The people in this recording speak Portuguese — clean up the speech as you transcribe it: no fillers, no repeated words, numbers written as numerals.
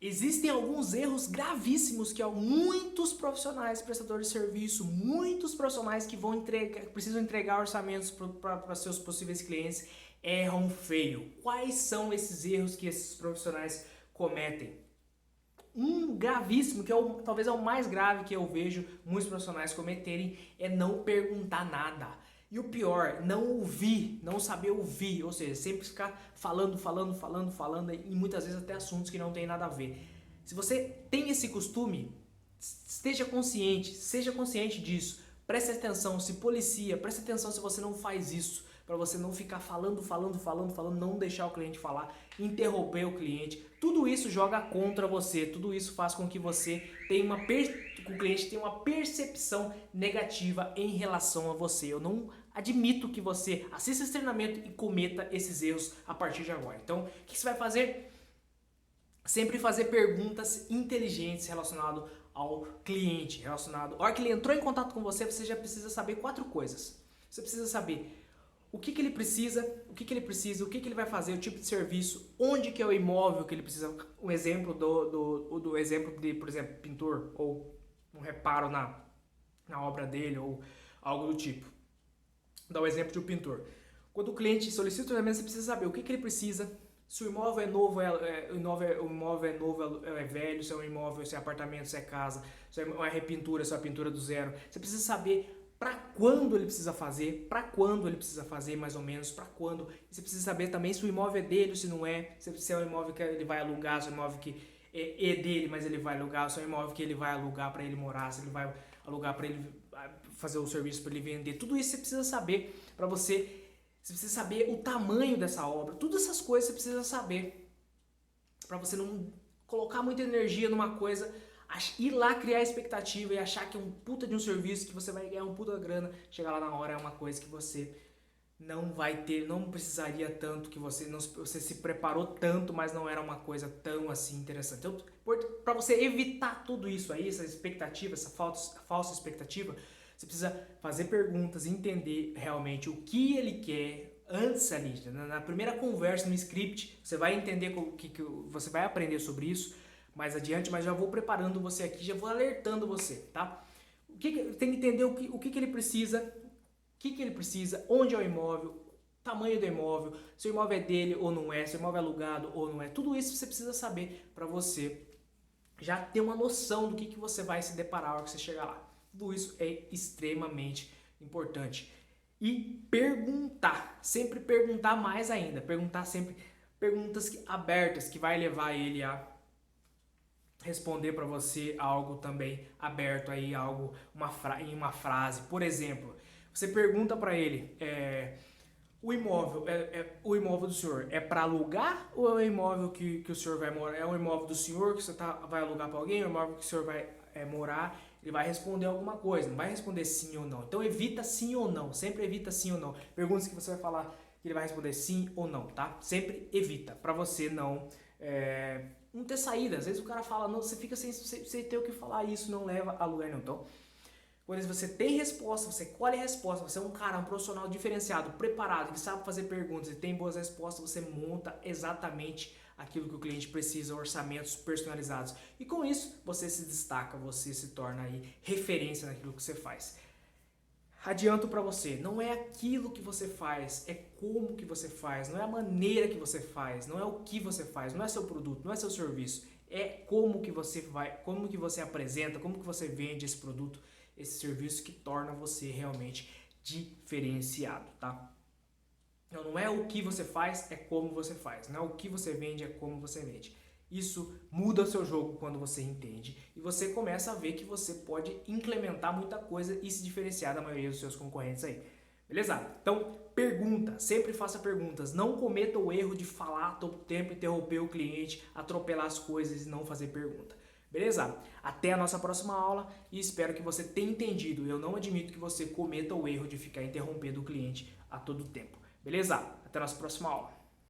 Existem alguns erros gravíssimos que muitos profissionais prestadores de serviço, muitos profissionais que precisam entregar orçamentos para seus possíveis clientes, erram feio. Quais são esses erros que esses profissionais cometem? Um gravíssimo, que talvez é o mais grave que eu vejo muitos profissionais cometerem, é não perguntar nada. E o pior, não ouvir, não saber ouvir, ou seja, sempre ficar falando, e muitas vezes até assuntos que não tem nada a ver. Se você tem esse costume, esteja consciente, seja consciente disso, preste atenção, se policia, preste atenção se você não faz isso, para você não ficar falando, não deixar o cliente falar, interromper o cliente. Tudo isso joga contra você, tudo isso faz com que você tenha o cliente tenha uma percepção negativa em relação a você. Eu não admito que você assista esse treinamento e cometa esses erros a partir de agora. Então, o que você vai fazer? Sempre fazer perguntas inteligentes relacionadas ao cliente, relacionado. A hora que ele entrou em contato com você, você já precisa saber 4 coisas. Você precisa saber o que ele precisa, o que ele vai fazer, o tipo de serviço, onde que é o imóvel que ele precisa. Um exemplo do exemplo de, por exemplo, pintor, ou um reparo na obra dele, ou algo do tipo. Vou dar o exemplo de um pintor. Quando o cliente solicita o treinamento, você precisa saber o que ele precisa, se o imóvel é novo, o imóvel é novo, é velho, se é um imóvel, se é apartamento, se é casa, se é uma repintura, se é uma pintura do zero. Você precisa saber para quando ele precisa fazer, mais ou menos, para quando. Você precisa saber também se o imóvel é dele ou se não é, se é um imóvel que ele vai alugar, se é um imóvel que é dele, mas ele vai alugar, se é um imóvel que ele vai alugar para ele morar, se ele vai alugar para ele fazer o serviço para ele vender. Tudo isso você precisa saber para você. Você precisa saber o tamanho dessa obra. Todas essas coisas você precisa saber para você não colocar muita energia numa coisa, ir lá criar expectativa e achar que é um puta de um serviço, que você vai ganhar um puta grana, chegar lá na hora é uma coisa que você não vai ter, não precisaria tanto, que você se preparou tanto, mas não era uma coisa tão assim interessante. Então, para você evitar tudo isso aí, essa expectativa, essa falsa expectativa, você precisa fazer perguntas, entender realmente o que ele quer antes ali. Na primeira conversa, no script, você vai entender você vai aprender sobre isso mais adiante, mas já vou preparando você aqui, já vou alertando você, tá? Tem que entender o que ele precisa, onde é o imóvel, tamanho do imóvel, se o imóvel é dele ou não é, se o imóvel é alugado ou não é. Tudo isso você precisa saber para você já ter uma noção do que você vai se deparar na hora que você chegar lá. Tudo isso é extremamente importante. E perguntar, sempre perguntar mais ainda, perguntar sempre perguntas abertas que vai levar ele a responder para você algo também aberto aí, algo em uma frase. Por exemplo, você pergunta para ele, o imóvel do senhor é para alugar ou é o imóvel que o senhor vai morar? É o imóvel do senhor que você vai alugar para alguém? É o imóvel que o senhor vai morar? Ele vai responder alguma coisa, não vai responder sim ou não. Então evita sim ou não, sempre evita sim ou não. Perguntas que você vai falar que ele vai responder sim ou não, tá? Sempre evita, para você não ter saída. Às vezes o cara fala, não, você fica sem ter o que falar, e isso não leva a lugar nenhum. Então, quando você tem resposta, você colhe resposta, você é um cara, um profissional diferenciado, preparado, que sabe fazer perguntas e tem boas respostas, você monta exatamente aquilo que o cliente precisa, orçamentos personalizados. E com isso, você se destaca, você se torna aí referência naquilo que você faz. Adianto para você, não é aquilo que você faz, é como que você faz, não é a maneira que você faz, não é o que você faz, não é seu produto, não é seu serviço, é como que você apresenta, como que você vende esse produto, esse serviço que torna você realmente diferenciado, tá? Então, não é o que você faz, é como você faz. Não é o que você vende, é como você vende. Isso muda o seu jogo quando você entende e você começa a ver que você pode implementar muita coisa e se diferenciar da maioria dos seus concorrentes aí. Beleza? Então, pergunta. Sempre faça perguntas. Não cometa o erro de falar todo o tempo, interromper o cliente, atropelar as coisas e não fazer pergunta. Beleza? Até a nossa próxima aula e espero que você tenha entendido. Eu não admito que você cometa o erro de ficar interrompendo o cliente a todo tempo. Beleza? Até a nossa próxima aula.